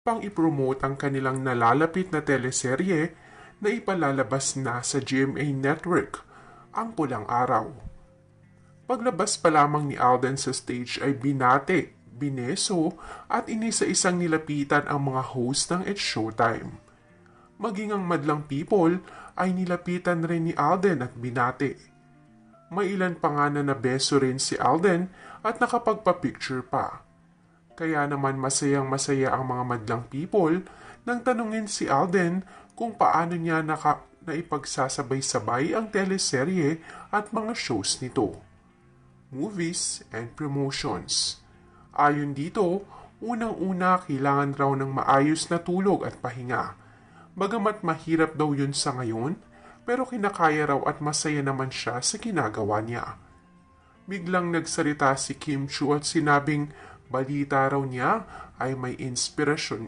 pang ipromote ang kanilang nalalapit na teleserye na ipalalabas na sa GMA Network, Ang Pulang Araw. Paglabas pa lamang ni Alden sa stage ay binate, bineso at inisa-isang nilapitan ang mga host ng It's Showtime. Maging ang madlang people ay nilapitan rin ni Alden at binate. May ilan pa nga na nabeso rin si Alden at nakapagpa-picture pa. Kaya naman masayang-masaya ang mga madlang people nang tanungin si Alden kung paano niya naipagsasabay-sabay ang teleserye at mga shows nito, movies and promotions. Ayon dito, unang-una kailangan raw ng maayos na tulog at pahinga. Bagamat mahirap daw yun sa ngayon, pero kinakaya raw at masaya naman siya sa ginagawa niya. Biglang nagsalita si Kim Chu at sinabing balita raw niya ay may inspirasyon